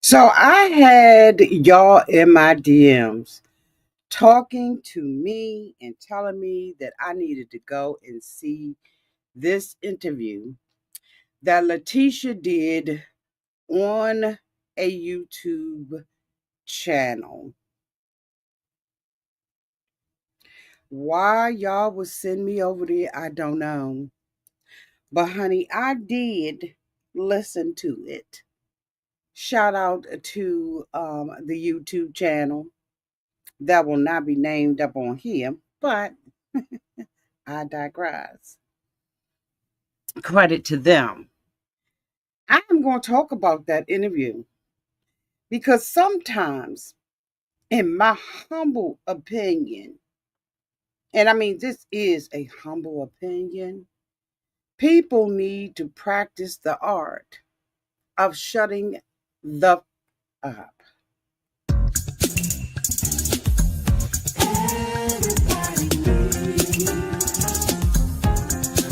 So I had y'all in my DMs talking to me and telling me that I needed to go and see this interview that Leticia did on a YouTube channel. Why y'all would send me over there, I don't know. But honey, I did listen to it. Shout out to the YouTube channel that will not be named up on here, but I digress. Credit to them. I am going to talk about that interview because sometimes, in my humble opinion, and I mean, this is a humble opinion, people need to practice the art of shutting the up.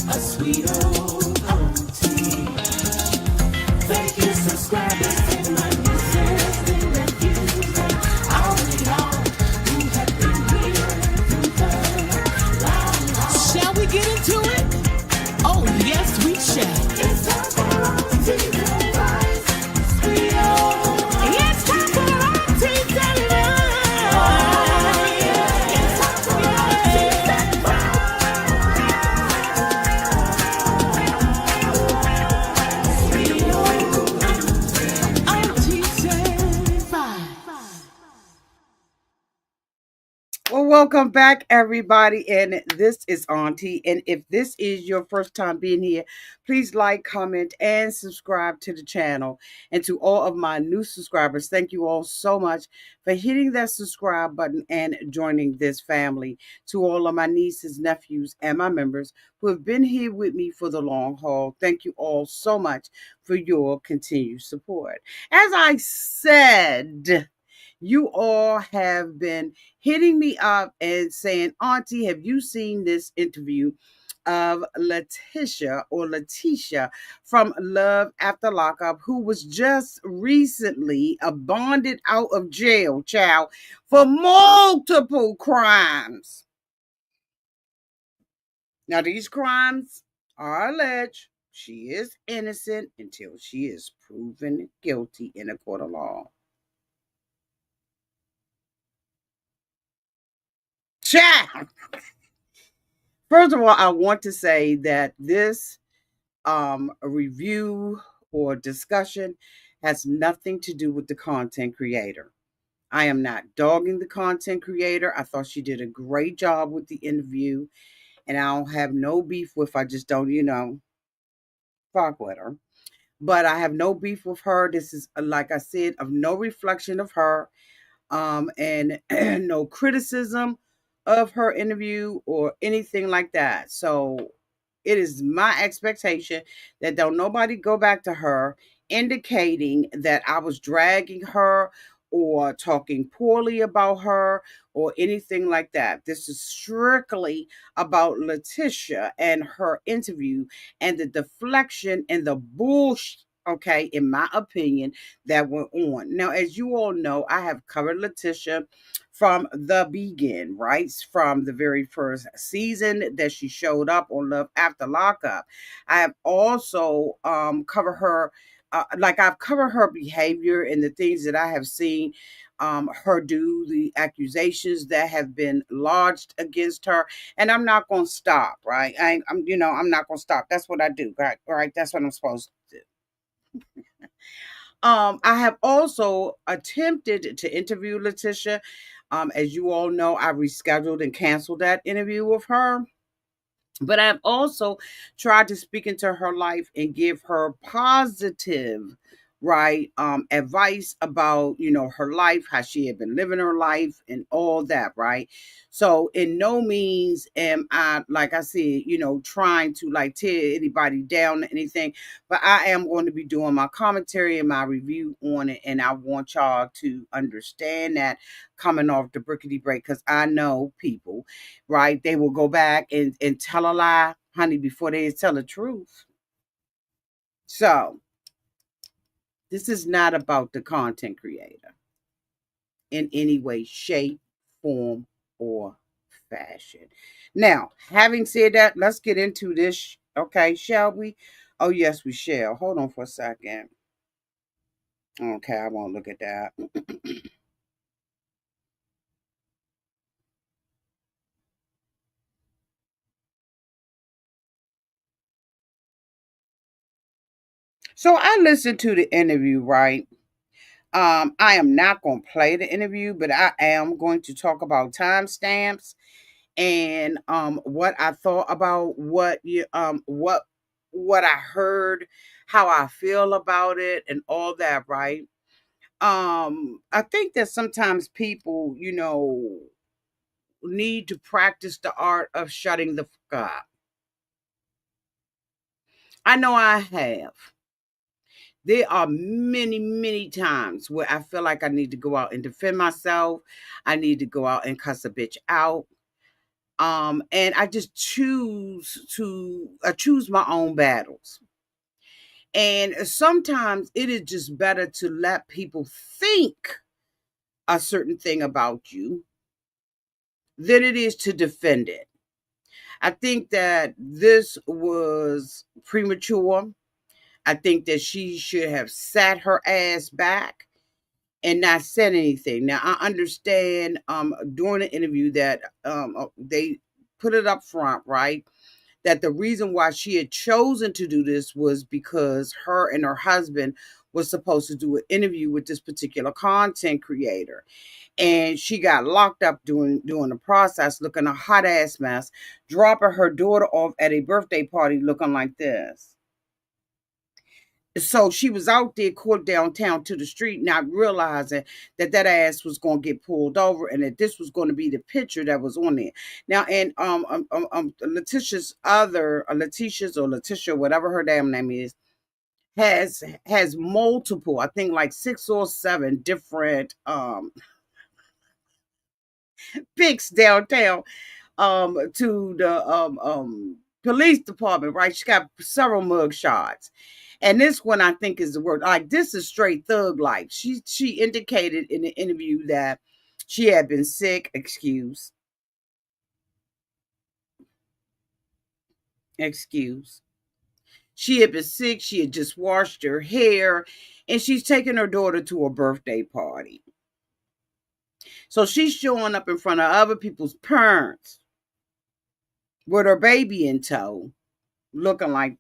A sweet old auntie. Thank you, subscribers, to my new sister nephews, and all the y'all who have been here through the long haul. Shall we get into it? Oh, yes, we shall. It's time for auntie advice. Sweet old. It's time for auntie advice. Oh, yeah. It's time for auntie advice. Well, welcome back, everybody. And this is Auntie. And if this is your first time being here, please like, comment, and subscribe to the channel. And to all of my new subscribers, thank you all so much for hitting that subscribe button and joining this family. To all of my nieces, nephews, and my members who have been here with me for the long haul, thank you all so much for your continued support. As I said, you all have been hitting me up and saying, Auntie, have you seen this interview of Leticia from Love After Lockup, who was just recently bonded out of jail, child, for multiple crimes. Now, these crimes are alleged. She is innocent until she is proven guilty in a court of law. Child. First of all, I want to say that this review or discussion has nothing to do with the content creator. I am not dogging the content creator. I thought she did a great job with the interview, and I don't have no beef with. I just don't, fuck with her. But I have no beef with her. This is, like I said, of no reflection of her, and no criticism of her interview or anything like that. So it is my expectation that don't nobody go back to her indicating that I was dragging her or talking poorly about her or anything like that. This is strictly about Leticia and her interview and the deflection and the bullshit, okay, in my opinion, that went on. Now, as you all know, I have covered Leticia from the begin, right? From the very first season that she showed up on Love After Lockup. I have also covered her, like I've covered her behavior and the things that I have seen her do, the accusations that have been lodged against her, and I'm not going to stop, right? I'm not going to stop. That's what I do, right? Right? That's what I'm supposed to do. I have also attempted to interview Leticia. As you all know, I rescheduled and canceled that interview with her. But I've also tried to speak into her life and give her positive, right, advice about, her life, how she had been living her life and all that, right? So in no means am I, like I said, trying to like tear anybody down or anything, but I am going to be doing my commentary and my review on it. And I want y'all to understand that coming off the brickety break, because I know people, right? They will go back and tell a lie, honey, before they tell the truth. So This is not about the content creator in any way, shape, form, or fashion. Now, having said that, let's get into this. Okay, shall we? Oh, yes, we shall. Hold on for a second. Okay, I won't look at that. So I listened to the interview, right? I am not going to play the interview, but I am going to talk about timestamps and what I thought about what I heard, how I feel about it, and all that, right? I think that sometimes people, need to practice the art of shutting the fuck up. I know I have. There are many, many times where I feel like I need to go out and defend myself. I need to go out and cuss a bitch out. And I just choose my own battles. And sometimes it is just better to let people think a certain thing about you than it is to defend it. I think that this was premature. I think that she should have sat her ass back and not said anything. Now I understand during the interview that they put it up front, right? That the reason why she had chosen to do this was because her and her husband was supposed to do an interview with this particular content creator. And she got locked up doing the process, looking a hot ass mess, dropping her daughter off at a birthday party looking like this. So she was out there caught downtown to the street, not realizing that that ass was going to get pulled over and that this was going to be the picture that was on there. Now, and Letitia's other, Letitia's or Leticia, whatever her damn name is, has multiple, I think like 6 or 7 different pics downtown to the police department, right? She got several mug shots. And this one I think is the word. Like this is straight thug life. She indicated in the interview that she had been sick, excuse. She had been sick, she had just washed her hair, and she's taking her daughter to a birthday party. So she's showing up in front of other people's parents with her baby in tow, looking like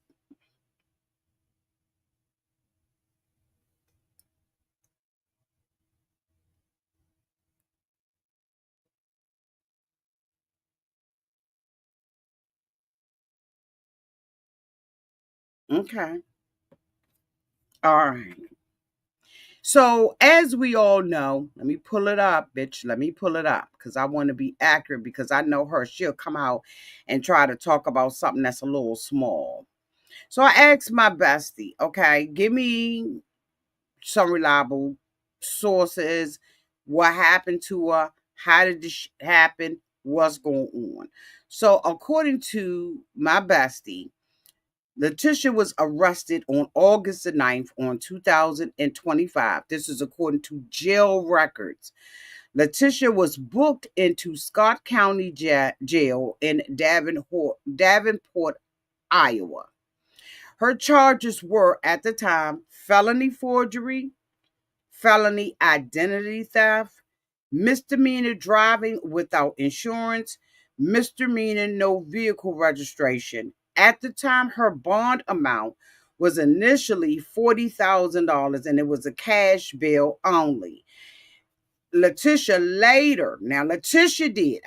okay. All right. So, as we all know, let me pull it up, bitch. Let me pull it up because I want to be accurate because I know her. She'll come out and try to talk about something that's a little small. So, I asked my bestie, okay, give me some reliable sources. What happened to her? How did this happen? What's going on? So, according to my bestie, Leticia was arrested on August the 9th on 2025. This is according to jail records. Leticia was booked into Scott County Jail in Davenport, Iowa. Her charges were at the time felony forgery, felony identity theft, misdemeanor driving without insurance, misdemeanor no vehicle registration. At the time, her bond amount was initially $40,000 and it was a cash bail only. Leticia later, now Leticia did,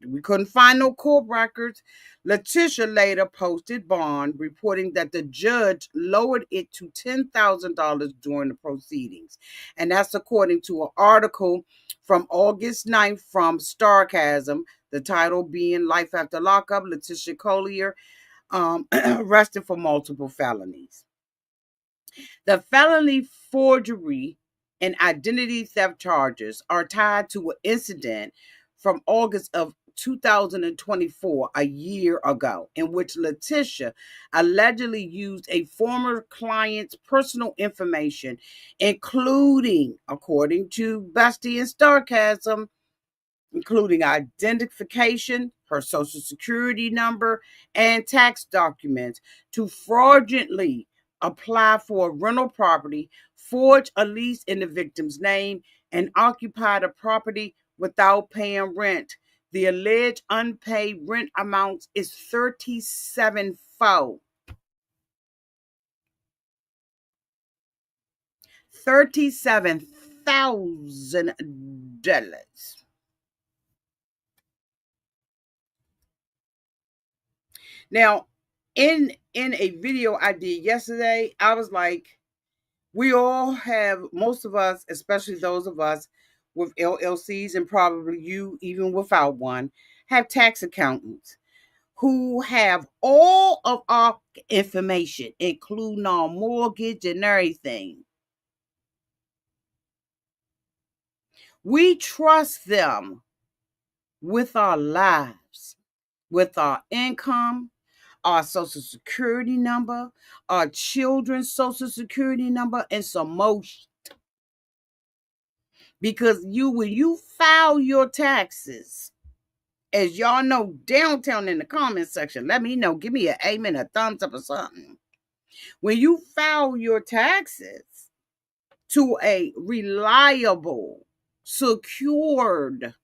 we couldn't find no court records. Leticia later posted bond reporting that the judge lowered it to $10,000 during the proceedings. And that's according to an article from August 9th from Starcasm, the title being Life After Lockup, Leticia Collier, arrested for multiple felonies. The felony forgery and identity theft charges are tied to an incident from August of 2024, a year ago, in which Leticia allegedly used a former client's personal information, including, according to Bestie and Sarcasm, including identification, her social security number, and tax documents, to fraudulently apply for a rental property, forge a lease in the victim's name, and occupy the property without paying rent. The alleged unpaid rent amount is 37 $37,000. Now, in a video I did yesterday, I was like, we all have, most of us, especially those of us with LLCs, and probably you even without one, have tax accountants who have all of our information, including our mortgage and everything. We trust them with our lives, with our income, our social security number, our children's social security number, and some more. Because when you file your taxes, as y'all know, downtown in the comment section, let me know. Give me an amen, a thumbs up, or something. When you file your taxes to a reliable, secured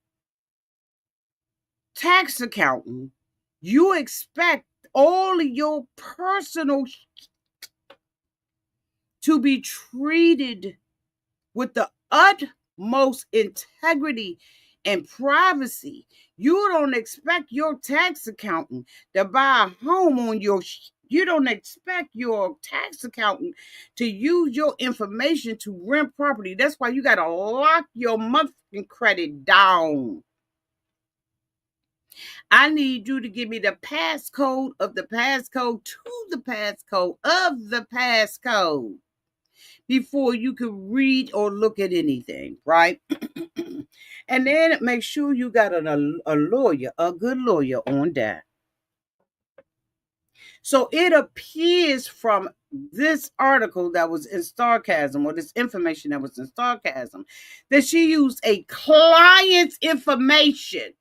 tax accountant, you expect all of your personal to be treated with the utmost integrity and privacy. You don't expect your tax accountant to buy a home on your you don't expect your tax accountant to use your information to rent property. That's why you got to lock your monthly credit down. I need you to give me the passcode of the passcode to the passcode of the passcode before you can read or look at anything, right? And then make sure you got a lawyer, a good lawyer on that. So it appears from this article that was in Sarcasm, or this information that was in Sarcasm, that she used a client's information.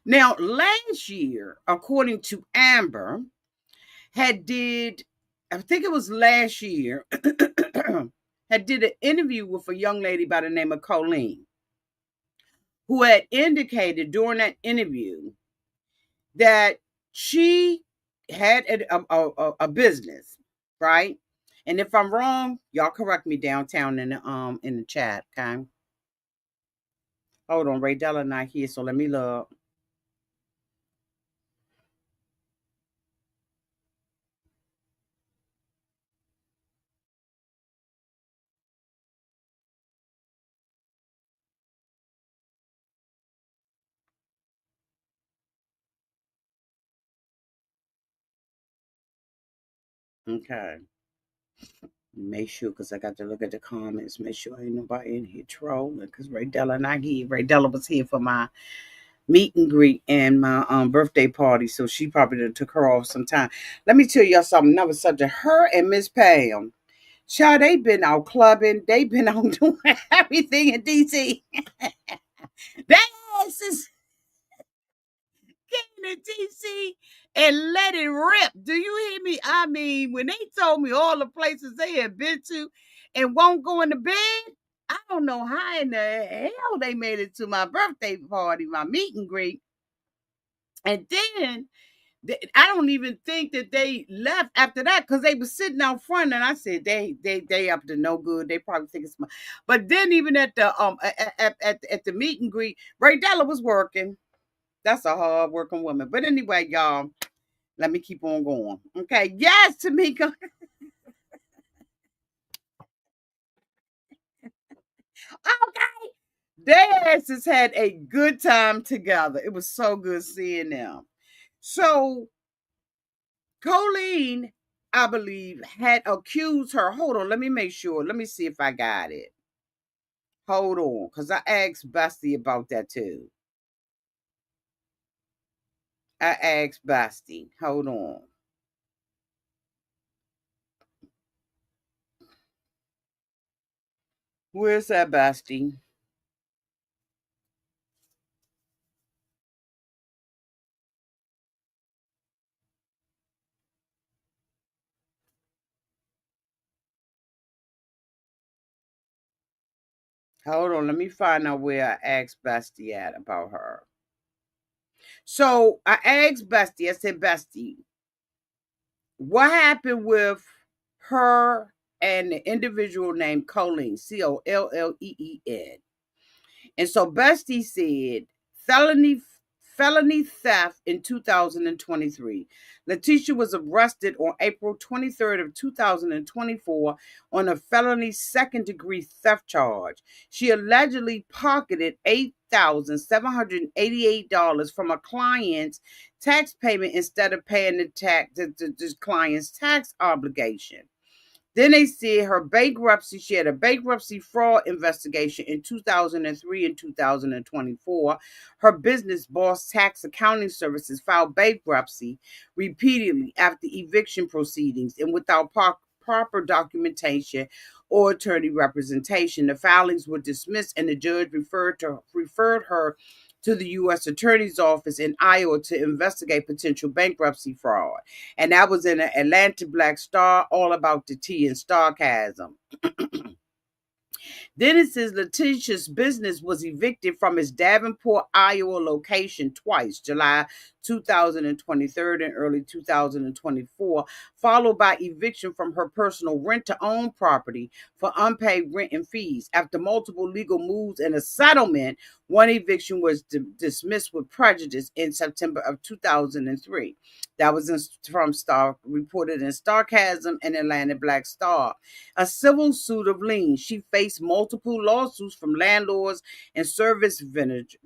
Now, last year, according to Amber, I think it was last year, had did an interview with a young lady by the name of Colleen, who had indicated during that interview that she had a business, right? And if I'm wrong, y'all correct me downtown in the chat, okay? Hold on, Ray Della not here, so let me look. Okay. Make sure, because I got to look at the comments. Make sure ain't nobody in here trolling, because Ray Della not here. Ray Della was here for my meet and greet and my birthday party, so she probably done took her off some time. Let me tell y'all something, another subject. Her and Miss Pam, child, they been out clubbing. They been out doing everything in DC. That ass is getting to DC and let it rip. Do you hear me? I mean, when they told me all the places they had been to and won't go into bed, I don't know how in the hell they made it to my birthday party, my meet and greet. And then I don't even think that they left after that, because they were sitting out front, and I said they up to no good. They probably think it's my. But then even at the at the meet and greet, Ray Della was working. That's a hard working woman. But anyway, y'all, let me keep on going. Okay, yes, Tamika. Okay, their asses had a good time together. It was so good seeing them. So Colleen, I believe, had accused her. Hold on, let me make sure. Let me see if I got it. Hold on, because I asked Bestie about that too. I asked Bestie. Hold on. Where's that Bestie? Hold on, let me find out where I asked Bestie at about her. So I asked Bestie, I said, Bestie, what happened with her and the individual named Colleen, Colleen? And so Bestie said felony theft in 2023. Leticia was arrested on April 23rd of 2024 on a felony second degree theft charge. She allegedly pocketed $8,788 from a client's tax payment instead of paying the client's tax obligation. Then they said her bankruptcy, she had a bankruptcy fraud investigation in 2003 and 2024. Her business, Boss Tax Accounting Services, filed bankruptcy repeatedly after eviction proceedings and without proper documentation or attorney representation. The filings were dismissed and the judge referred her to the U.S. Attorney's Office in Iowa to investigate potential bankruptcy fraud. And that was in an Atlanta Black Star, all about the tea and sarcasm. Then it says Letitia's business was evicted from its Davenport, Iowa location twice, July 2023 and early 2024, followed by eviction from her personal rent-to-own property for unpaid rent and fees. After multiple legal moves and a settlement, one eviction was dismissed with prejudice in September of 2003. That was from Star, reported in Sarcasm and Atlanta Black Star. A civil suit of lien. She faced multiple lawsuits from landlords and service vendors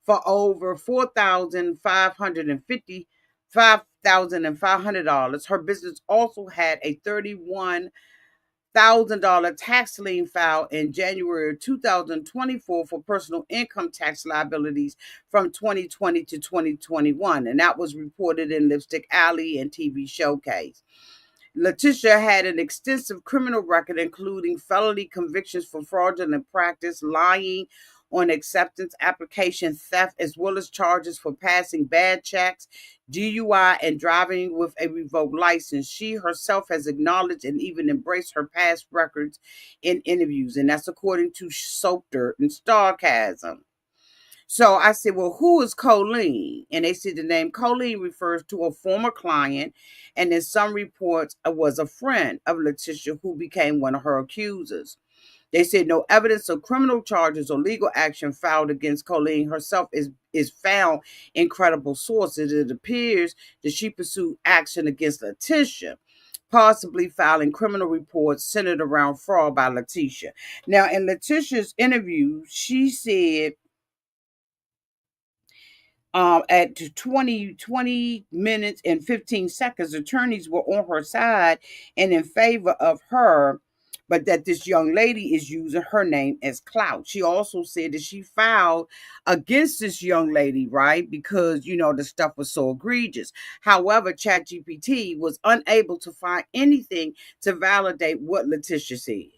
for over $4,500. Her business also had a $31,000 tax lien filed in January 2024 for personal income tax liabilities from 2020 to 2021. And that was reported in Lipstick Alley and TV Showcase. Leticia had an extensive criminal record, including felony convictions for fraudulent practice, lying on acceptance application, theft, as well as charges for passing bad checks, DUI, and driving with a revoked license. She herself has acknowledged and even embraced her past records in interviews, and that's according to Soap Dirt and Sarcasm. So I said, well, who is Colleen? And they said the name Colleen refers to a former client, and in some reports, it was a friend of Leticia who became one of her accusers. They said no evidence of criminal charges or legal action filed against Colleen herself is found in credible sources. It appears that she pursued action against Leticia, possibly filing criminal reports centered around fraud by Leticia. Now, in Leticia's interview, she said at 20 minutes and 15 seconds, attorneys were on her side and in favor of her, but that this young lady is using her name as clout. She also said that she filed against this young lady, right? Because, the stuff was so egregious. However, ChatGPT was unable to find anything to validate what Leticia said.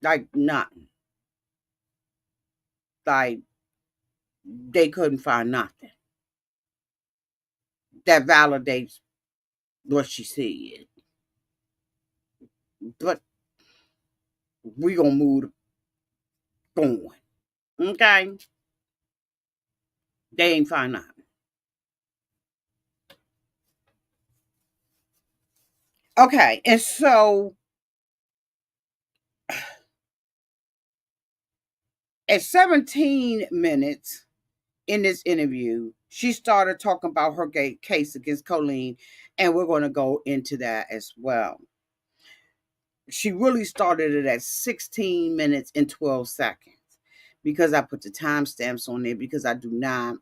Like, nothing. Like, they couldn't find nothing that validates what she said. But we gonna move on. Okay. They ain't find nothing. Okay, and so at 17 minutes in this interview, she started talking about her case against Colleen, and we're going to go into that as well. She really started it at 16 minutes and 12 seconds because I put the timestamps on there because I do not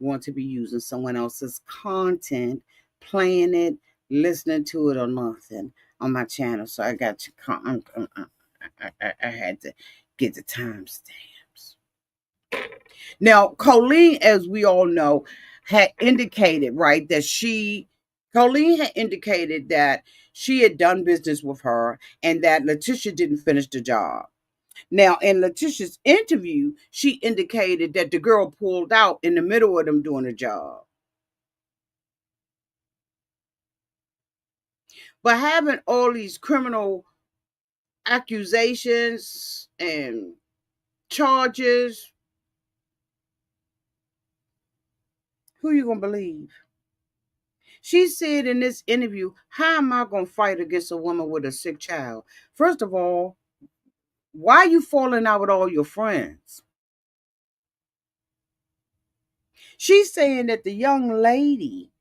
want to be using someone else's content, playing it, listening to it, or nothing. on my channel, so I got to come. I had to get the timestamps. Now, Colleen, as we all know, had indicated, right, that Colleen had indicated that she had done business with her and that Leticia didn't finish the job. Now, in Leticia's interview, she indicated that the girl pulled out in the middle of them doing the job. But having all these criminal accusations and charges, who you gonna believe? She said in this interview, how am I gonna fight against a woman with a sick child? First of all, why are you falling out with all your friends? She's saying that the young lady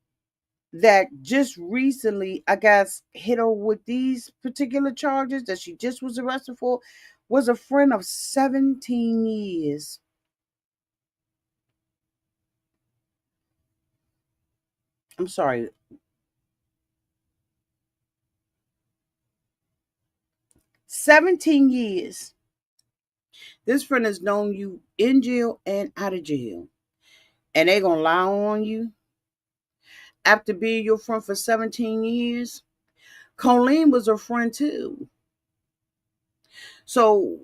that just recently, I guess, hit her with these particular charges that she just was arrested for was a friend of 17 years. I'm sorry. 17 years. This friend has known you in jail and out of jail. And they gonna lie on you after being your friend for 17 years. Colleen was a friend too. So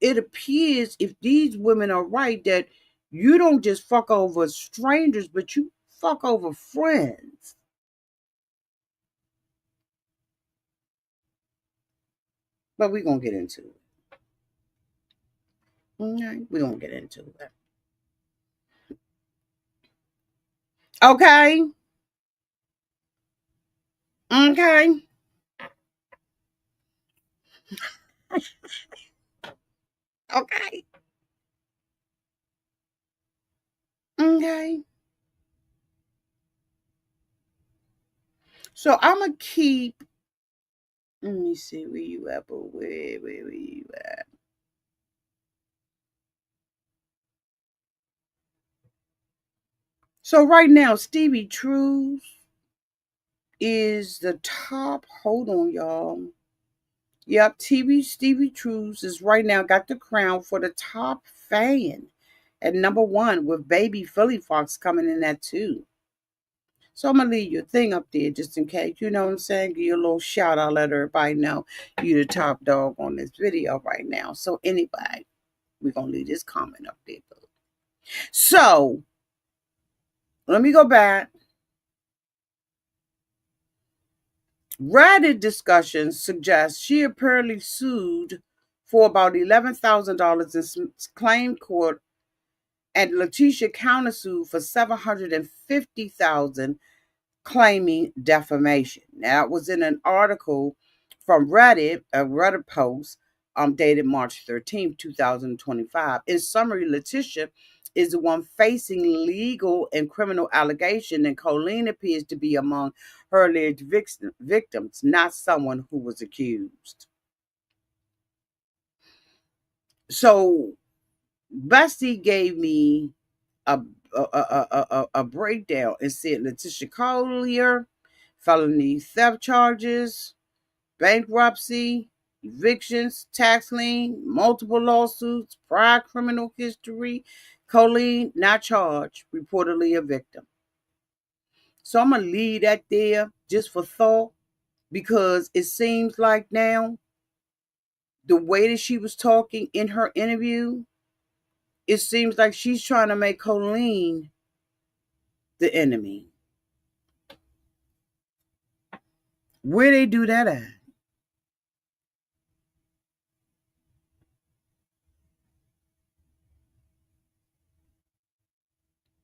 it appears, if these women are right, that you don't just fuck over strangers, but you fuck over friends. But we're going to get into it. Okay? We're going to get into it. Okay? Okay? Okay? Okay? So I'm going to keep, let me see where you at, but where you at? So right now, Stevie Trues is the top. Hold on, y'all. Yep, Stevie Trues is right now got the crown for the top fan at number one, with baby Philly Fox coming in at 2. So I'm gonna leave your thing up there just in case. You know what I'm saying? Give you a little shout out, let everybody know you the top dog on this video right now. So anyway, we're gonna leave this comment up there. So let me go back. Reddit discussions suggest she apparently sued for about $11,000 in claim court, and Leticia countersued for $750,000, claiming defamation. Now, it was in an article from Reddit, a Reddit post dated March 13th, 2025. In summary, Leticia is the one facing legal and criminal allegation, and Colleen appears to be among her alleged victims, not someone who was accused. So, Bestie gave me a a breakdown and said Leticia Collier, felony theft charges, bankruptcy, evictions, tax lien, multiple lawsuits, prior criminal history. Colleen not charged, reportedly a victim. So I'm gonna leave that there just for thought, because it seems like now the way that she was talking in her interview, it seems like she's trying to make Colleen the enemy. Where they do that at?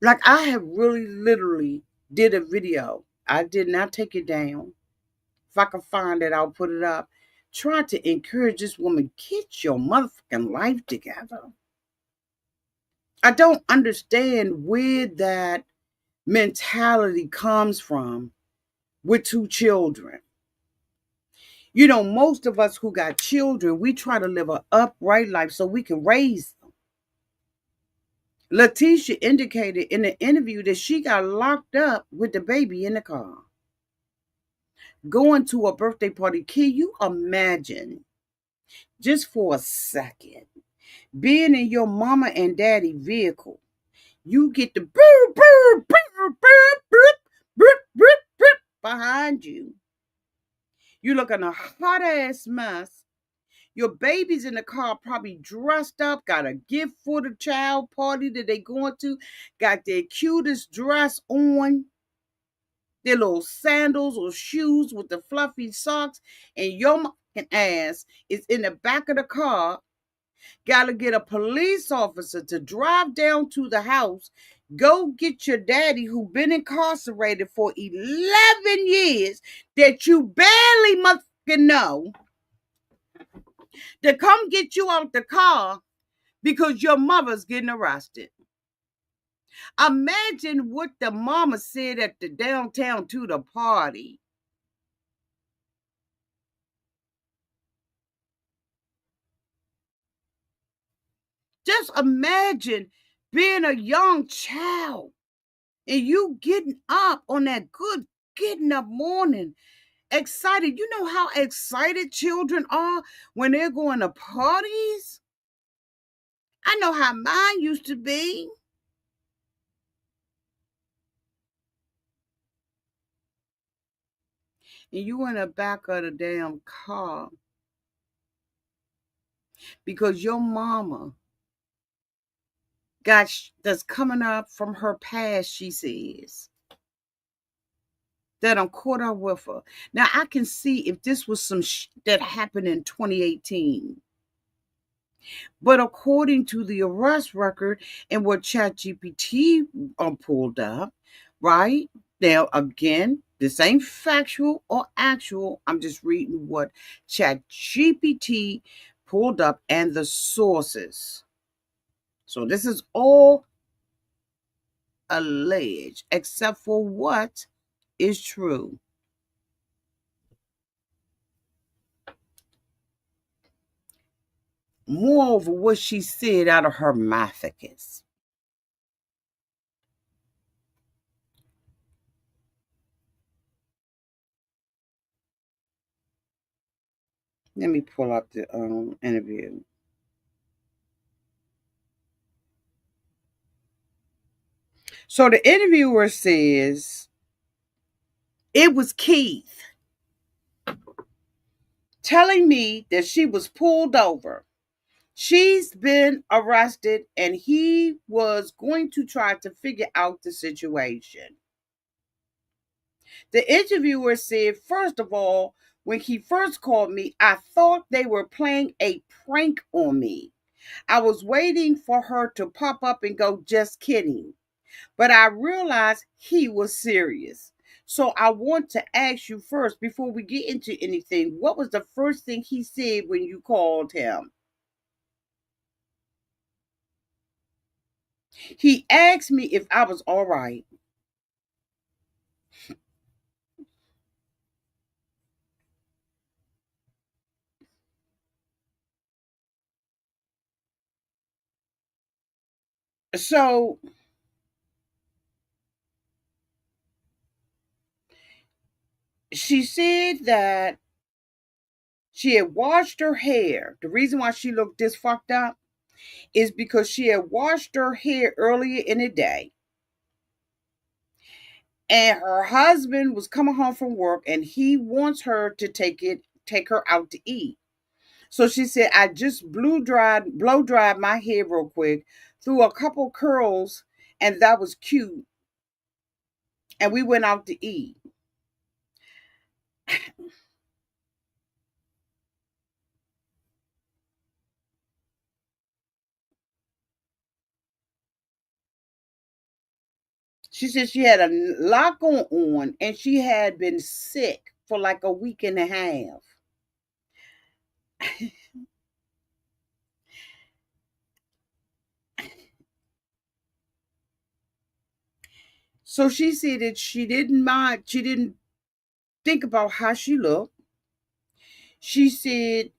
Like, I have really literally did a video. I did not take it down. If I can find it, I'll put it up. Trying to encourage this woman, get your motherfucking life together. I don't understand where that mentality comes from with 2 children. You know, most of us who got children, we try to live an upright life so we can raise them. Leticia indicated in the interview that she got locked up with the baby in the car. going to a birthday party. Can you imagine, just for a second, being in your mama and daddy vehicle? You get the brr, brr, brr, brr, brr, brr, brr, brr, behind you. You looking a hot ass mess. Your baby's in the car, probably dressed up, got a gift for the child party that they going to, got their cutest dress on, their little sandals or shoes with the fluffy socks, and your fucking ass is in the back of the car. Gotta get a police officer to drive down to the house, go get your daddy who been incarcerated for 11 years that you barely must know, to come get you out the car because your mother's getting arrested. Imagine what the mama said at the downtown to the party. Just imagine being a young child and you getting up on that good getting up morning, excited. You know how excited children are when they're going to parties? I know how mine used to be. And you in the back of the damn car because your mama got that's coming up from her past, she says, that I'm caught up with her. Now I can see if this was some that happened in 2018. But according to the arrest record and what ChatGPT pulled up, right? Now, again, this ain't factual or actual. I'm just reading what ChatGPT pulled up and the sources. So this is all alleged, except for what is true. Moreover, what she said out of her mouth. Let me pull up the interview. So the interviewer says it was Keith telling me that she was pulled over. She's been arrested and he was going to try to figure out the situation. The interviewer said, first of all, when he first called me, I thought they were playing a prank on me. I was waiting for her to pop up and go, just kidding. But I realized he was serious. So I want to ask you first, before we get into anything, what was the first thing he said when you called him? He asked me if I was all right. So she said that she had washed her hair. The reason why she looked this fucked up is because she had washed her hair earlier in the day. And her husband was coming home from work and he wants her to take her out to eat. So she said, I just blow dried my hair real quick, threw a couple curls, and that was cute. And we went out to eat. She said she had a lot going on and she had been sick for like a week and a half. So she said that she didn't mind, she didn't think about how she looked. She said,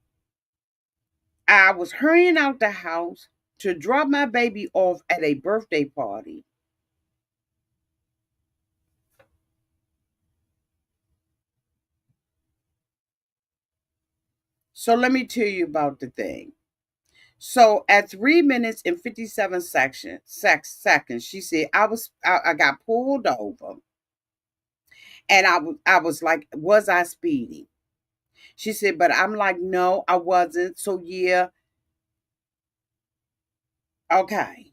I was hurrying out the house to drop my baby off at a birthday party. So let me tell you about the thing. So at 3 minutes and 57 seconds, she said I got pulled over, and I was like, was I speeding? She said, but I'm like, no, I wasn't. So yeah, okay.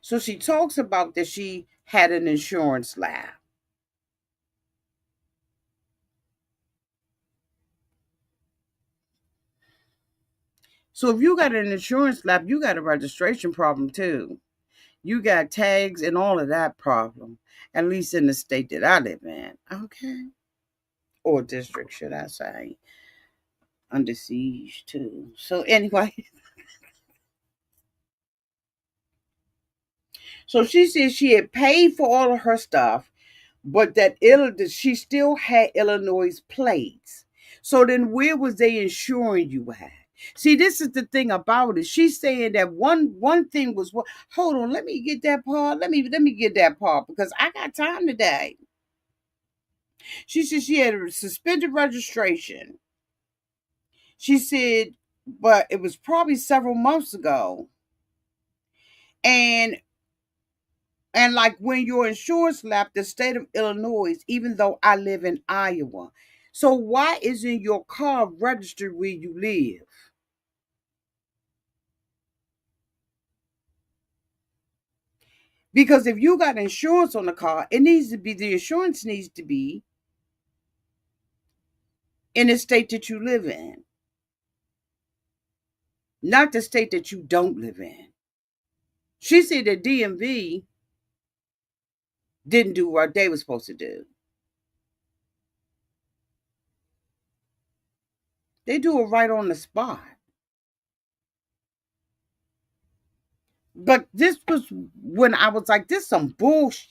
So she talks about that she had an insurance lab. So if you got an insurance lab, you got a registration problem too. You got tags and all of that problem, at least in the state that I live in. Okay. Or district, should I say. Under siege too. So anyway, so she said she had paid for all of her stuff, but that she still had Illinois plates. So then where was they insuring you at? See, this is the thing about it. She's saying that one thing was what. Hold on, let me get that part. Let me get that part because I got time today. She said she had a suspended registration. She said, but it was probably several months ago. And like when your insurance left the state of Illinois, even though I live in Iowa. So why isn't your car registered where you live? Because if you got insurance on the car, the insurance needs to be in the state that you live in, not the state that you don't live in. She said that DMV didn't do what they were supposed to do. They do it right on the spot. But this was when I was like, this some bullshit.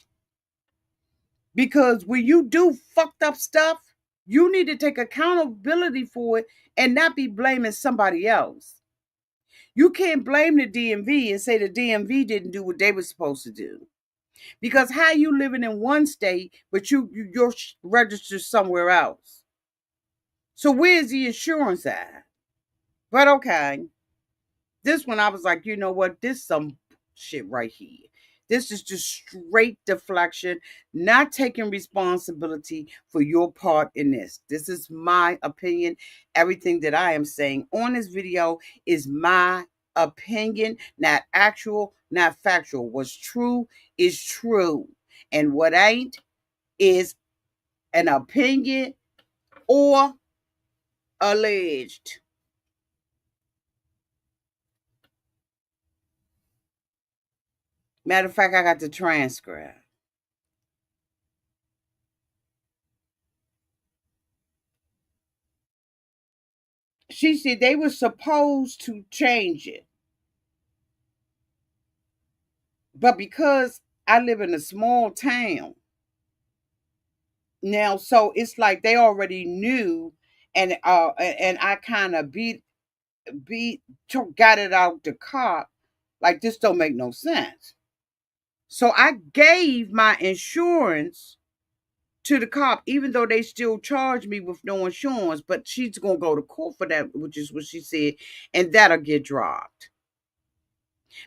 Because when you do fucked up stuff, you need to take accountability for it and not be blaming somebody else. You can't blame the DMV and say the DMV didn't do what they were supposed to do. Because how you living in one state, but you're registered somewhere else. So where's the insurance at? But okay. This one I was like, you know what? This some shit right here. This is just straight deflection, not taking responsibility for your part in this. This is my opinion. Everything that I am saying on this video is my opinion, not actual, not factual. What's true is true. And what ain't is an opinion or alleged. Matter of fact, I got the transcript. She said they were supposed to change it. But because I live in a small town now, so it's like they already knew, and I kind of beat got it out the cop. Like this don't make no sense. So I gave my insurance to the cop, even though they still charge me with no insurance. But she's gonna go to court for that, which is what she said, and that'll get dropped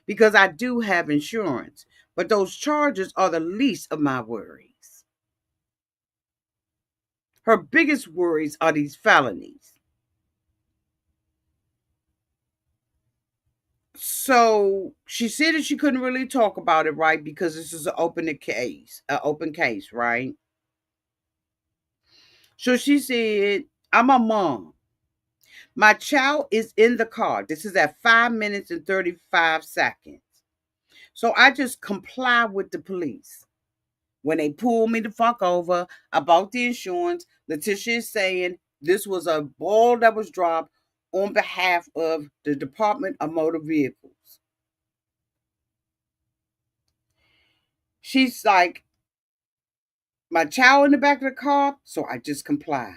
because I do have insurance. But those charges are the least of my worries. Her biggest worries are these felonies. So she said that she couldn't really talk about it, right? Because this is an open case, right? So she said, I'm a mom. My child is in the car. This is at 5 minutes and 35 seconds. So I just comply with the police. When they pull me the fuck over about the insurance, Leticia is saying this was a ball that was dropped on behalf of the Department of Motor Vehicles. She's like, my child in the back of the car, so I just complied.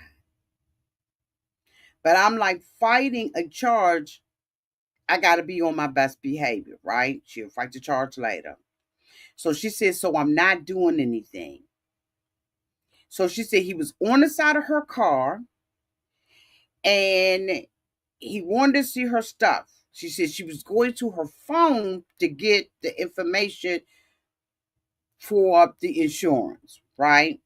But I'm like fighting a charge. I got to be on my best behavior, right? She'll fight the charge later. So she says, so I'm not doing anything. So she said he was on the side of her car and he wanted to see her stuff. She said she was going to her phone to get the information for the insurance, right?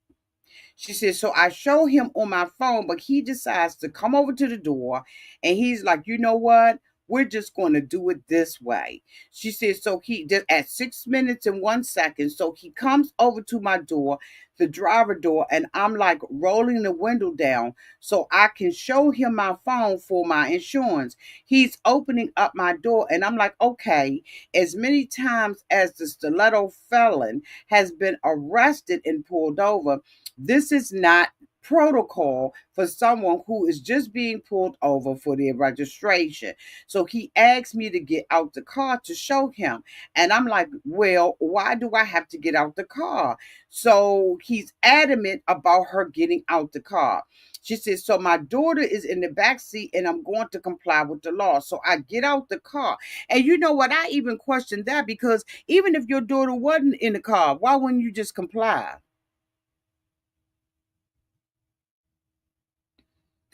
She said, so I show him on my phone, but he decides to come over to the door and he's like, you know what? We're just going to do it this way. She said, so he did at 6 minutes and 1 second. So he comes over to my door, the driver door, and I'm like rolling the window down so I can show him my phone for my insurance. He's opening up my door, and I'm like, okay, as many times as the stiletto felon has been arrested and pulled over, this is not protocol for someone who is just being pulled over for their registration. So he asked me to get out the car to show him. And I'm like, well, why do I have to get out the car? So he's adamant about her getting out the car. She says, so my daughter is in the back seat and I'm going to comply with the law. So I get out the car. And you know what? I even questioned that because even if your daughter wasn't in the car, why wouldn't you just comply?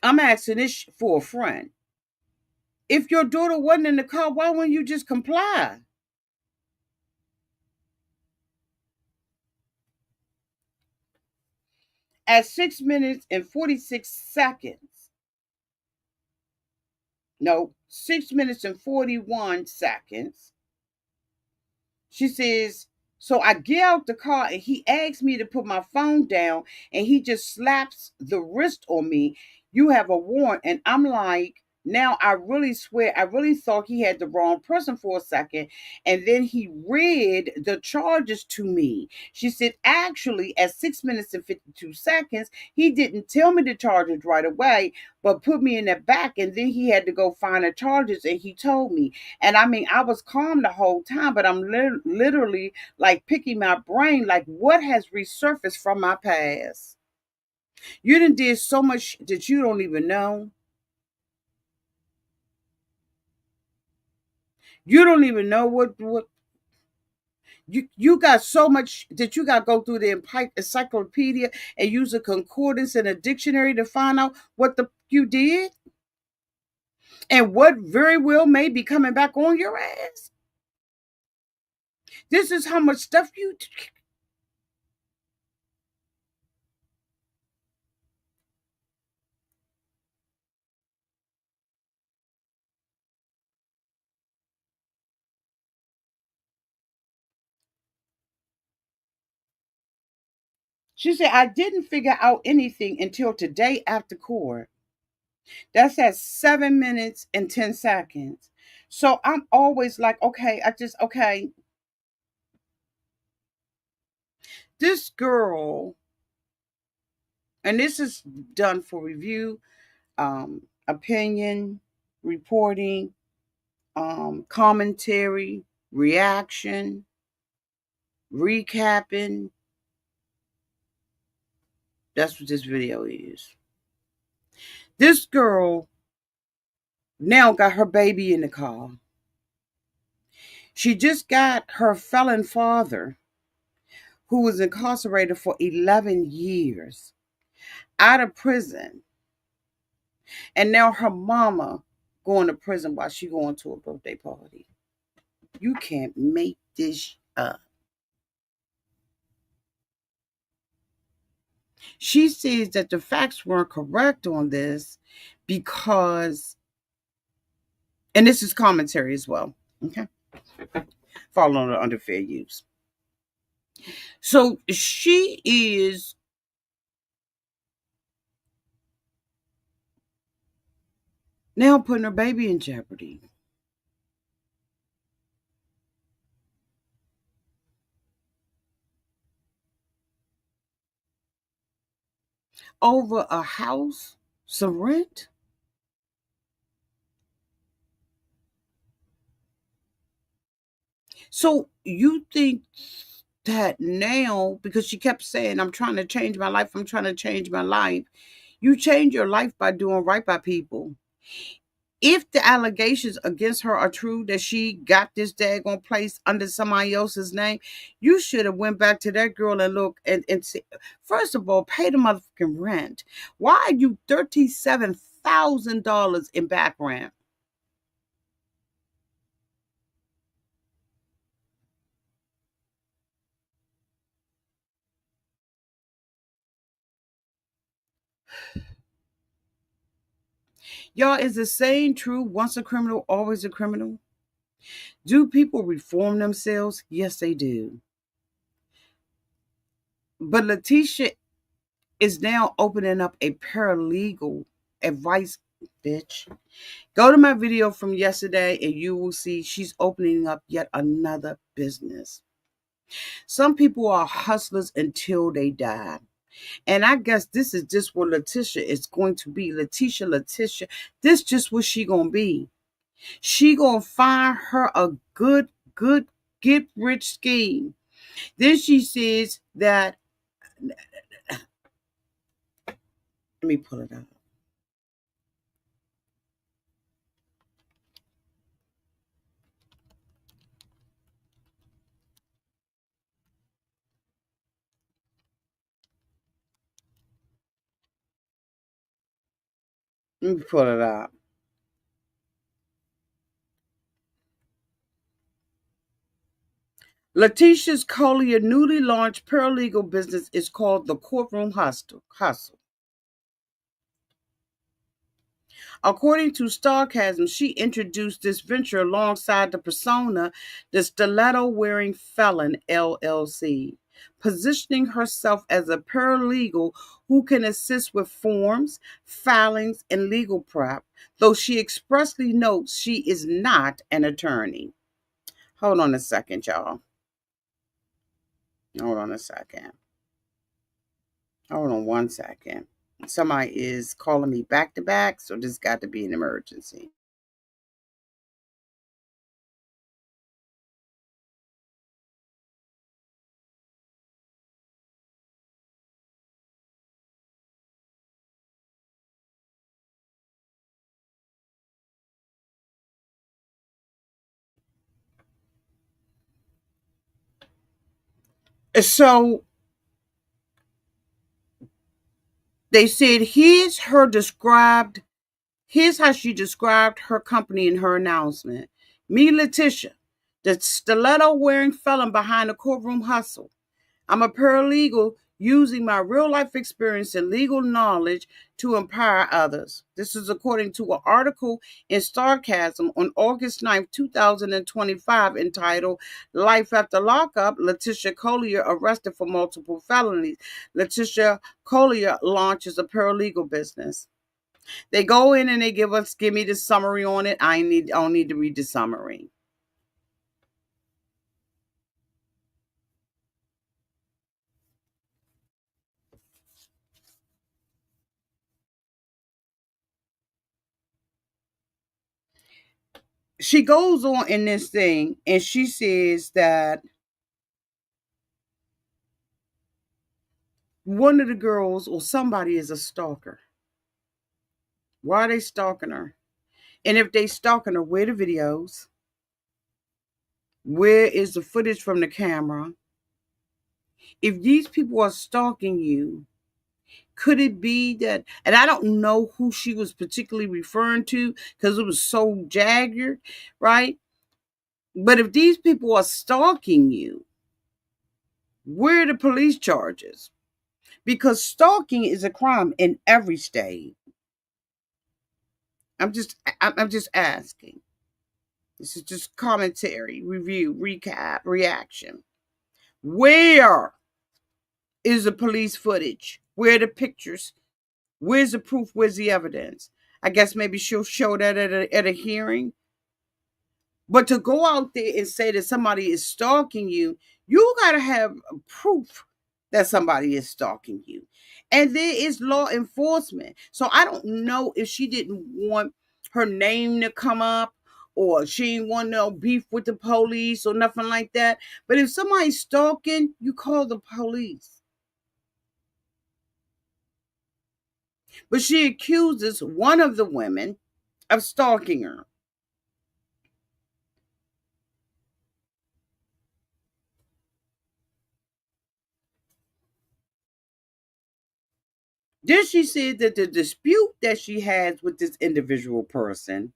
I'm asking this for a friend. If your daughter wasn't in the car, why wouldn't you just comply? At 6 minutes and 46 seconds, no, 6 minutes and 41 seconds, she says, so I get out the car and he asks me to put my phone down and he just slaps the wrist on me. You have a warrant. And I'm like, now I really swear, I really thought he had the wrong person for a second. And then he read the charges to me. She said, actually, at 6 minutes and 52 seconds, he didn't tell me the charges right away, but put me in the back. And then he had to go find the charges and he told me. And I mean, I was calm the whole time, but I'm literally like picking my brain, like what has resurfaced from my past? You done did so much that you don't even know. You don't even know what you got so much that you got to go through the encyclopedia and use a concordance and a dictionary to find out what the you did and what very well may be coming back on your ass. This is how much stuff you. She said, I didn't figure out anything until today after court. That's at 7 minutes and 10 seconds. So I'm always like, okay, okay, this girl, and this is done for review, opinion, reporting, commentary, reaction, recapping. That's what this video is. This girl now got her baby in the car. She just got her felon father, who was incarcerated for 11 years, out of prison. And now her mama going to prison while she going to a birthday party. You can't make this up. She says that the facts weren't correct on this because, and this is commentary as well, okay? Following under fair use. So she is now putting her baby in jeopardy. Over a house, some rent. So you think that now, because she kept saying, I'm trying to change my life, I'm trying to change my life. You change your life by doing right by people. If the allegations against her are true that she got this daggone place under somebody else's name, you should have went back to that girl and look and see. First of all, pay the motherfucking rent. Why are you $37,000 in back rent? Y'all, is the saying true? Once a criminal, always a criminal? Do people reform themselves? Yes, they do. But Leticia is now opening up a paralegal advice, bitch. Go to my video from yesterday and you will see she's opening up yet another business. Some people are hustlers until they die. And I guess this is just what Leticia is going to be. Leticia. This just what she gonna be. She gonna find her a good get rich scheme. Then she says that, let me pull it up. Let me pull it up. Letitia's Collier newly launched paralegal business is called the Courtroom Hustle. According to Starcasm, she introduced this venture alongside the persona, the stiletto-wearing felon LLC, positioning herself as a paralegal who can assist with forms, filings, and legal prep, though she expressly notes she is not an attorney. Hold on a second, y'all. Hold on a second. Hold on one second. Somebody is calling me back to back, so this got to be an emergency. So they said here's how she described her company in her announcement. Me, Leticia, the stiletto wearing felon behind the courtroom hustle. I'm a paralegal using my real life experience and legal knowledge to empower others. This is according to an article in Starcasm on August 9th, 2025, entitled Life After Lockup, Leticia Collier Arrested for Multiple Felonies. Leticia Collier launches a paralegal business. They go in and they give me the summary on it. I don't need to read the summary. She goes on in this thing and she says that one of the girls or somebody is a stalker. Why are they stalking her? And if they stalking her, where the videos? Where is the footage from the camera? If these people are stalking you, could it be that, and I don't know who she was particularly referring to because it was so jagged, right? But if these people are stalking you, where are the police charges? Because stalking is a crime in every state. I'm just asking. This is just commentary, review, recap, reaction. Where is the police footage? Where are the pictures? Where's the proof? Where's the evidence? I guess maybe she'll show that at a hearing. But to go out there and say that somebody is stalking you got to have proof that somebody is stalking you. And there is law enforcement. So I don't know if she didn't want her name to come up or she didn't want no beef with the police or nothing like that. But if somebody's stalking, you call the police. But she accuses one of the women of stalking her. Then she said that the dispute that she has with this individual person,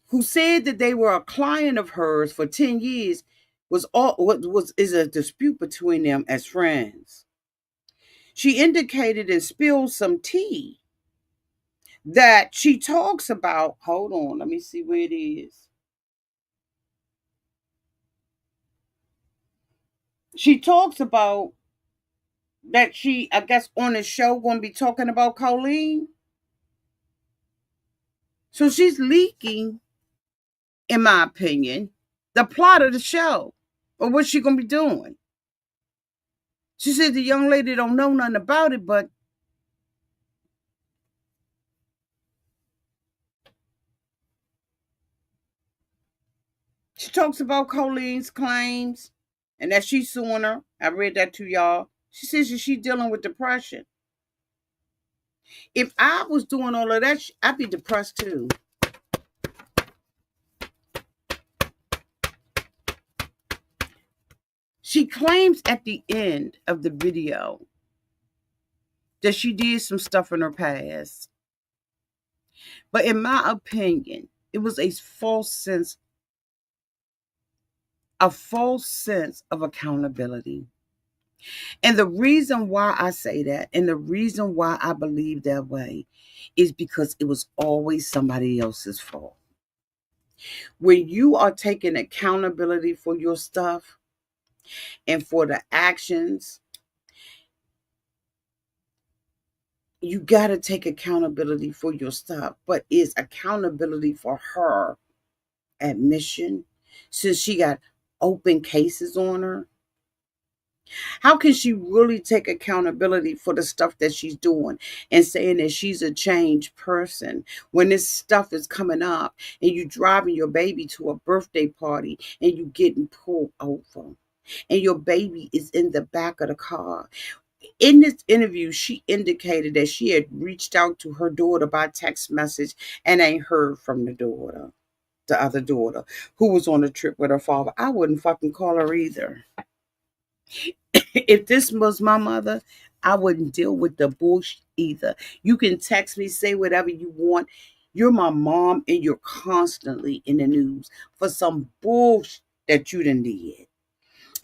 who said that they were a client of hers for 10 years, was all what was is a dispute between them as friends. She indicated and spilled some tea that she talks about. Hold on, let me see where it is. She talks about that she, I guess, on the show going to be talking about Colleen. So she's leaking, in my opinion, the plot of the show or what she going to be doing. She said the young lady don't know nothing about it, but she talks about Colleen's claims and that she's suing her. I read that to y'all. She says that she's dealing with depression. If I was doing all of that, I'd be depressed too. She claims at the end of the video that she did some stuff in her past. But in my opinion, it was a false sense of accountability. And the reason why I say that and the reason why I believe that way is because it was always somebody else's fault. When you are taking accountability for your stuff and for the actions, you got to take accountability for your stuff. But is accountability for her admission since she got open cases on her? How can she really take accountability for the stuff that she's doing and saying that she's a changed person when this stuff is coming up and you driving your baby to a birthday party and you getting pulled over and your baby is in the back of the car? In this interview, she indicated that she had reached out to her daughter by text message and ain't heard from the other daughter, who was on a trip with her father. I wouldn't fucking call her either. If this was my mother, I wouldn't deal with the bullshit either. You can text me, say whatever you want. You're my mom, and you're constantly in the news for some bullshit that you done did.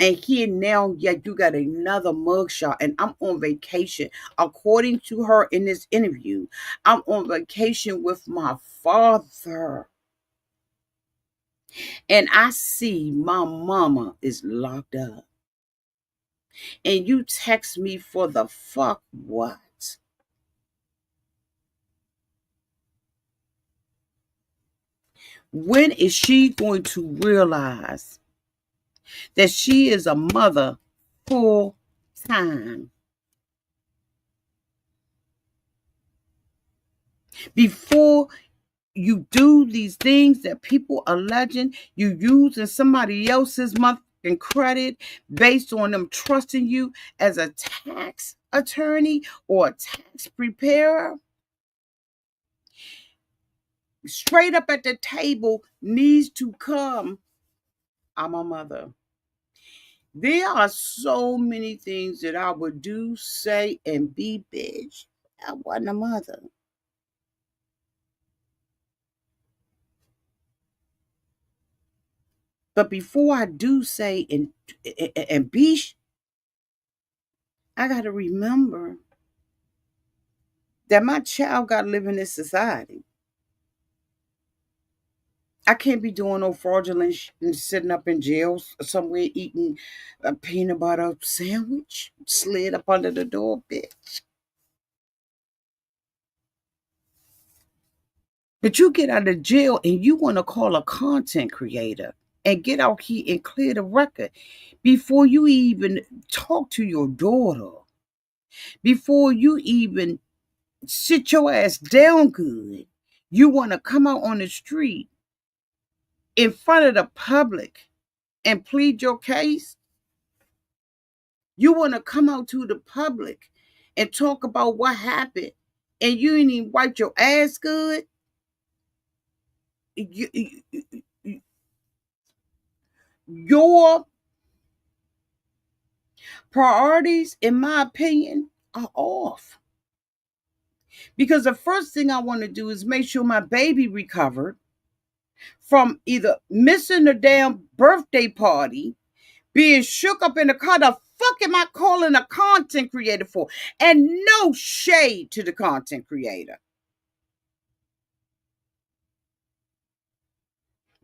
And here now, yet you got another mugshot, and I'm on vacation. According to her in this interview, I'm on vacation with my father. And I see my mama is locked up. And you text me for the fuck what? When is she going to realize that she is a mother full time? Before you do these things that people are alleging, you using somebody else's motherfucking credit based on them trusting you as a tax attorney or a tax preparer. Straight up at the table needs to come. I'm a mother. There are so many things that I would do, say, and be, bitch. I wasn't a mother. But before I do say and be, I got to remember that my child got to live in this society. I can't be doing no fraudulent and sitting up in jail somewhere eating a peanut butter sandwich slid up under the door, bitch. But you get out of jail and you want to call a content creator and get out here and clear the record before you even talk to your daughter, before you even sit your ass down good. You want to come out on the street in front of the public and plead your case. You want to come out to the public and talk about what happened and you ain't even wiped your ass good, your priorities, in my opinion, are off. Because the first thing I want to do is make sure my baby recovered from either missing the damn birthday party, being shook up in the car. The fuck am I calling a content creator for? And no shade to the content creator.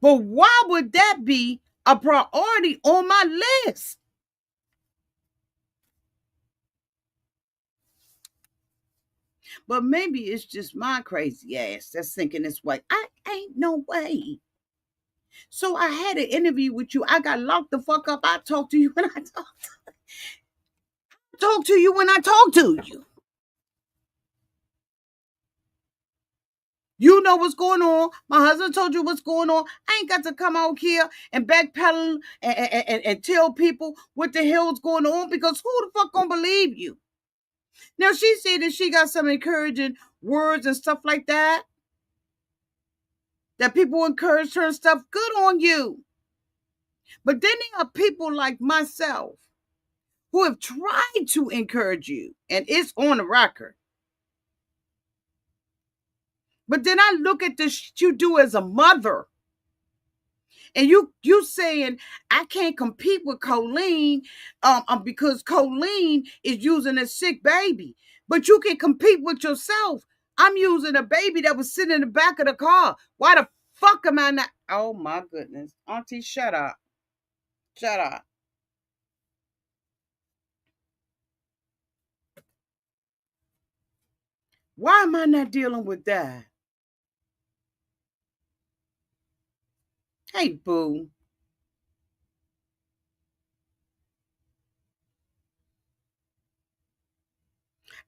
But why would that be a priority on my list? But maybe it's just my crazy ass that's thinking this way. I ain't no way. So I had an interview with you. I got locked the fuck up. I talked to you when I talk to you when I talk to you. You know what's going on. My husband told you what's going on. I ain't got to come out here and backpedal and tell people what the hell's going on, because who the fuck gonna believe you? Now, she said that she got some encouraging words and stuff like that. That people encourage her and stuff. Good on you. But then there are people like myself who have tried to encourage you, and it's on the record. But then I look at the shit you do as a mother, and you saying I can't compete with Colleen because Colleen is using a sick baby, but you can compete with yourself. I'm using a baby that was sitting in the back of the car. Why the fuck am I not? Oh my goodness, Auntie, shut up, shut up. Why am I not dealing with that? Hey, boo.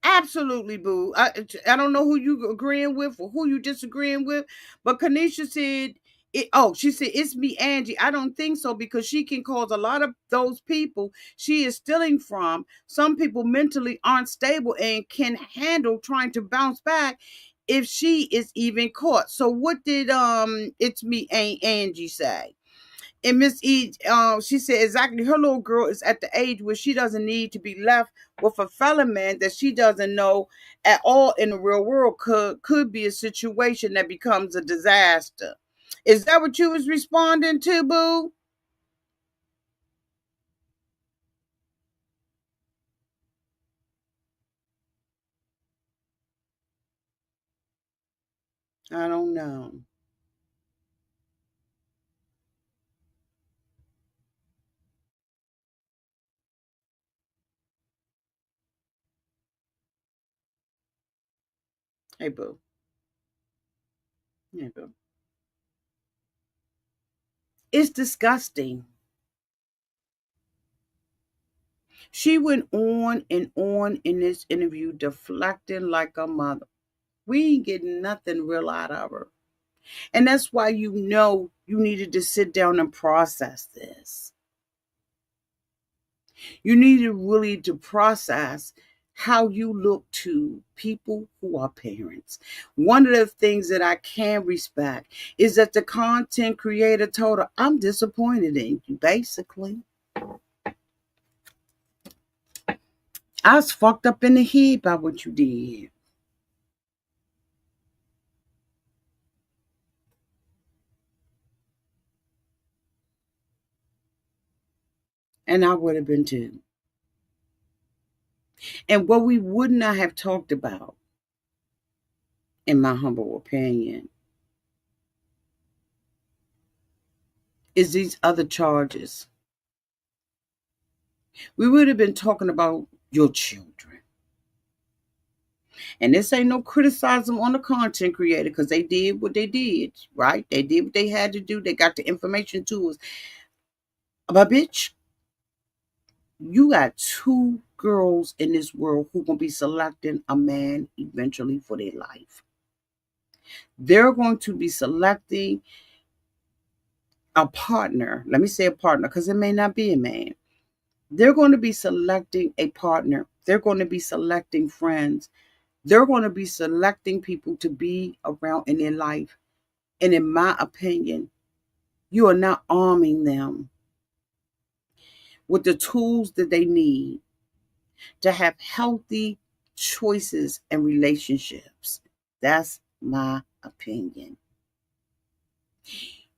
Absolutely, boo. I don't know who you agreeing with or who you disagreeing with, but Kanisha said it. Oh, she said it's me, Angie. I don't think so, because she can cause a lot of those people she is stealing from. Some people mentally aren't stable and can handle trying to bounce back if she is even caught. So what did it's me, Angie say? And Miss E, she said exactly. Her little girl is at the age where she doesn't need to be left with a fellow man that she doesn't know at all in the real world. Could be a situation that becomes a disaster. Is that what you was responding to, boo? I don't know. Hey, boo. Hey, boo. It's disgusting. She went on in this interview, deflecting like a mother. We ain't getting nothing real out of her. And that's why you know you needed to sit down and process this. You needed really to process how you look to people who are parents. One of the things that I can respect is that the content creator told her, I'm disappointed in you, basically. I was fucked up in the head by what you did. And I would have been too. And what we would not have talked about, in my humble opinion, is these other charges. We would have been talking about your children. And this ain't no criticism on the content creator, because they did what they did, right? They did what they had to do. They got the information to us. But bitch, you got two girls in this world who gonna be selecting a man eventually for their life. They're going to be selecting a partner. Let me say a partner, because it may not be a man. They're going to be selecting a partner They're going to be selecting friends. They're going to be selecting people to be around in their life. And in my opinion, you are not arming them with the tools that they need to have healthy choices and relationships. That's my opinion.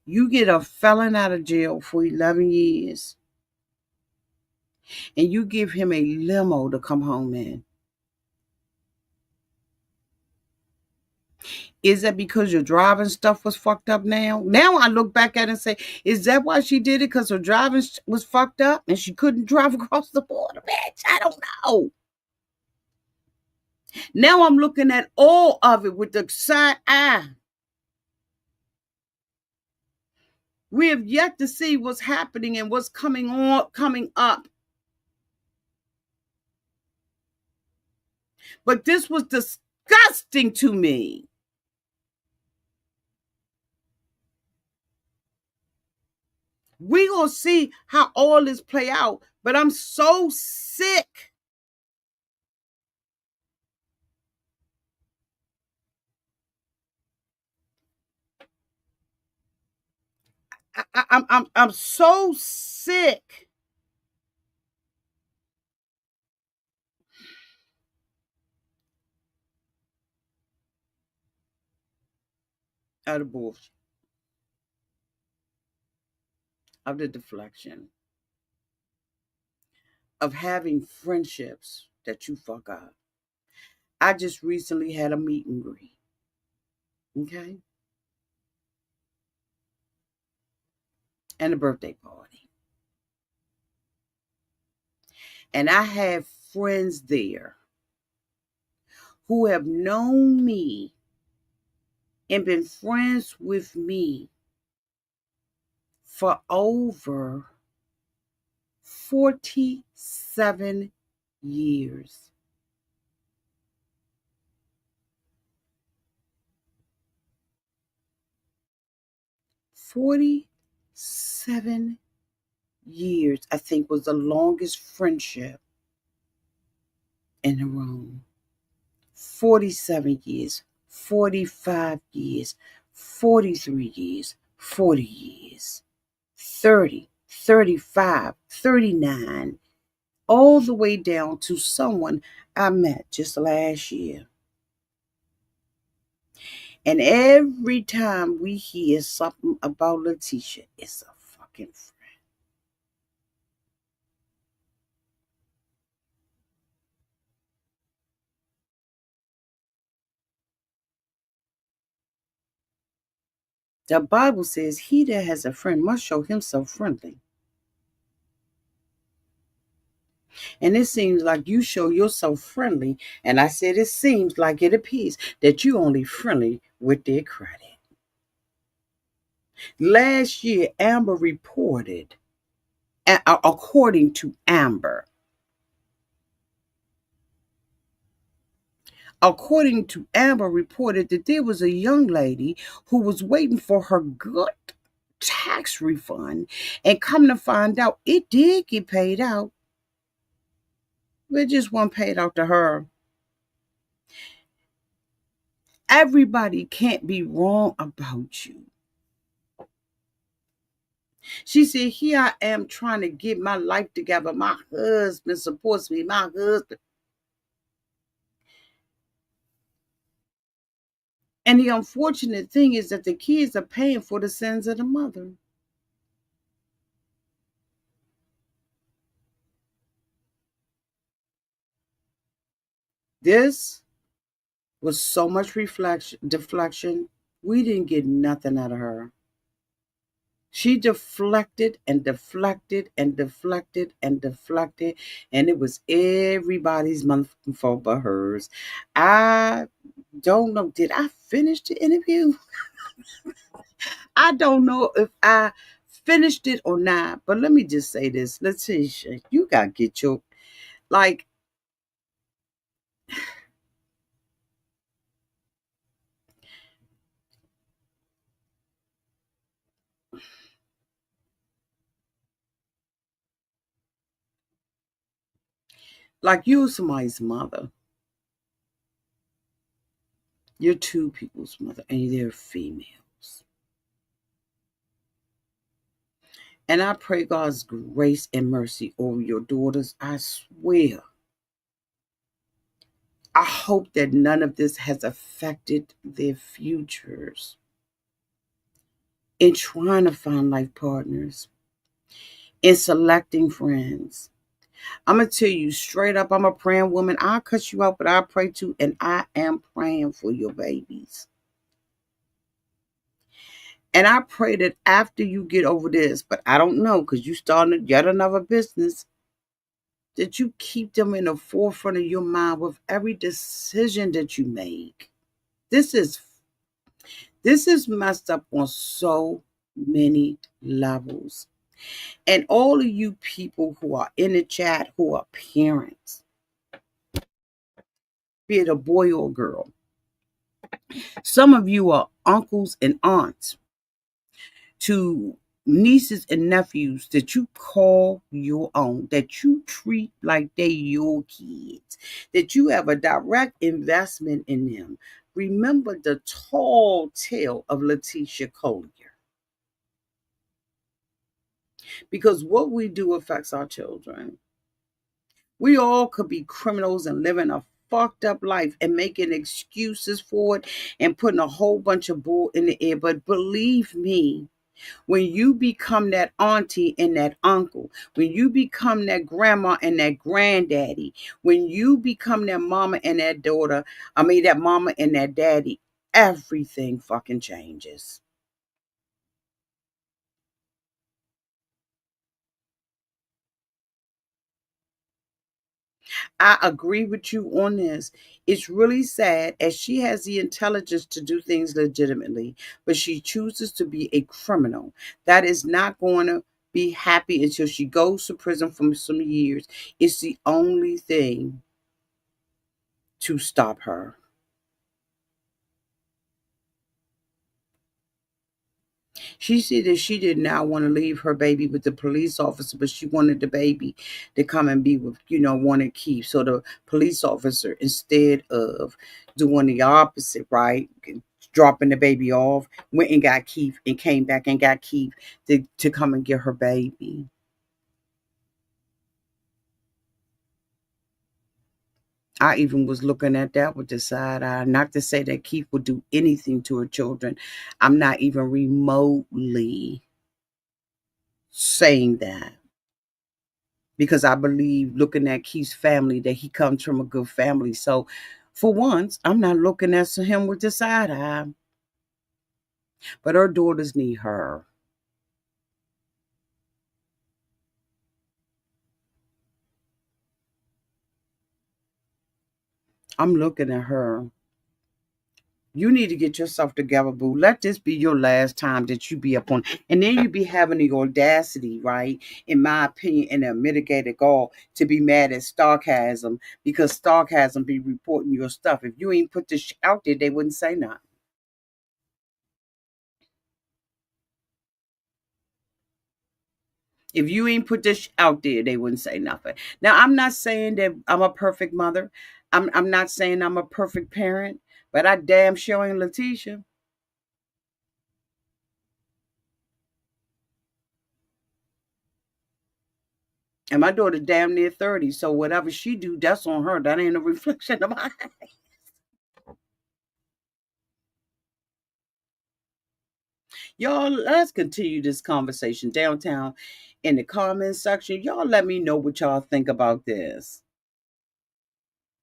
You get a felon out of jail for 11 years and you give him a limo to come home in. Is that because your driving stuff was fucked up now? Now I look back at it and say, is that why she did it? Because her driving was fucked up and she couldn't drive across the border? Bitch, I don't know. Now I'm looking at all of it with the side eye. We have yet to see what's happening and what's coming up. But this was disgusting to me. We gonna see how all this play out, but I'm so sick. I'm so sick of the bullshit, of the deflection, of having friendships that you fuck up. I just recently had a meet and greet, okay, and a birthday party, and I have friends there who have known me and been friends with me for over 47 years. 47 years, I think, was the longest friendship in the room. 47 years, 45 years, 43 years, 40 years, 30, 35, 39, all the way down to someone I met just last year. And every time we hear something about Leticia, it's a fucking friend. The Bible says, he that has a friend must show himself friendly. And it seems like you show yourself friendly. And I said, it seems like it appears that you only friendly with their credit. Last year, Amber reported, according to Amber, reported that there was a young lady who was waiting for her good tax refund, and come to find out it did get paid out, but it just wasn't paid out to her. Everybody can't be wrong about you. She said, here I am trying to get my life together. My husband supports me. My husband. And the unfortunate thing is that the kids are paying for the sins of the mother. This was so much deflection. We didn't get nothing out of her. She deflected and deflected and deflected and deflected, and it was everybody's motherfucking fault but hers. I don't know. Did I finish the interview? I don't know if I finished it or not, but let me just say this. Leticia, you got to get your, like, Like you're somebody's mother. You're two people's mother, and they're females. And I pray God's grace and mercy over your daughters. I swear. I hope that none of this has affected their futures in trying to find life partners, in selecting friends. I'm going to tell you straight up, I'm a praying woman. I'll cut you out, but I pray too, and I am praying for your babies. And I pray that after you get over this, but I don't know because you started yet another business, that you keep them in the forefront of your mind with every decision that you make. This is this is messed up on so many levels. And all of you people who are in the chat who are parents, be it a boy or a girl, some of you are uncles and aunts to nieces and nephews that you call your own, that you treat like they your kids, that you have a direct investment in them. Remember the tall tale of Leticia Collier. Because what we do affects our children. We all could be criminals and living a fucked up life and making excuses for it and putting a whole bunch of bull in the air. But believe me, when you become that auntie and that uncle, when you become that grandma and that granddaddy, when you become that mama and that daughter, that mama and that daddy, everything fucking changes. I agree with you on this. It's really sad as she has the intelligence to do things legitimately, but she chooses to be a criminal. That is not going to be happy until she goes to prison for some years. It's the only thing to stop her. She said that she did not want to leave her baby with the police officer, but she wanted the baby to come and be with, wanted Keith. So the police officer, instead of doing the opposite, right, dropping the baby off, went and got Keith and came back and got Keith to come and get her baby. I even was looking at that with the side eye. Not to say that Keith would do anything to her children. I'm not even remotely saying that, because I believe, looking at Keith's family, that he comes from a good family. So for once, I'm not looking at him with the side eye. But her daughters need her. I'm looking at her. You need to get yourself together, boo. Let this be your last time that you be up on. And then you be having the audacity, right? In my opinion, and a mitigated goal to be mad at sarcasm, because sarcasm be reporting your stuff. If you ain't put this out there, they wouldn't say nothing. If you ain't put this out there, they wouldn't say nothing. Now, I'm not saying that I'm a perfect mother. I'm not saying I'm a perfect parent, but I damn sure ain't Leticia. And my daughter damn near 30. So whatever she do, that's on her. That ain't a reflection of mine. Y'all, let's continue this conversation downtown in the comments section. Y'all let me know what y'all think about this.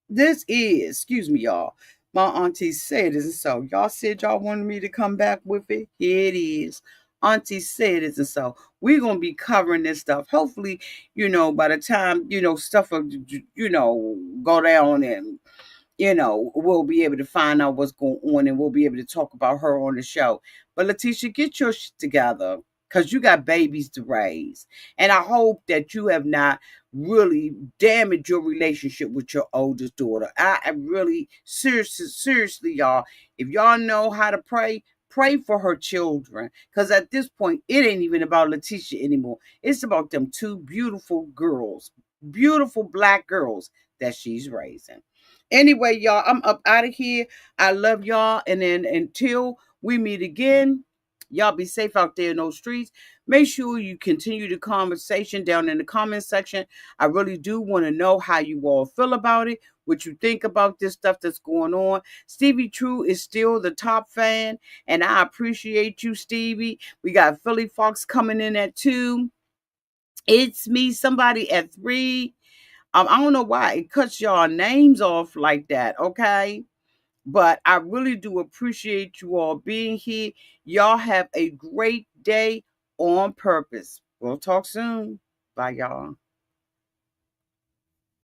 This is, excuse me, y'all. My auntie said it, and so y'all said y'all wanted me to come back with it. Here it is. Auntie said it, and so we're gonna be covering this stuff. Hopefully, by the time stuff will, go down, and we'll be able to find out what's going on, and we'll be able to talk about her on the show. But Leticia, get your shit together, because you got babies to raise. And I hope that you have not really damaged your relationship with your oldest daughter. I really, seriously, y'all, if y'all know how to pray, pray for her children. Because at this point, it ain't even about Leticia anymore. It's about them two beautiful girls, beautiful black girls that she's raising. Anyway, y'all, I'm up out of here. I love y'all. And then until we meet again, y'all be safe out there in those streets. Make sure you continue the conversation down in the comment section. I really do want to know how you all feel about it, what you think about this stuff that's going on. Stevie True is still the top fan, and I appreciate you, Stevie. We got Philly Fox coming in at 2. It's me, somebody at 3. I don't know why it cuts y'all names off like that, okay? But I really do appreciate you all being here. Y'all have a great day on purpose. We'll talk soon. Bye, y'all.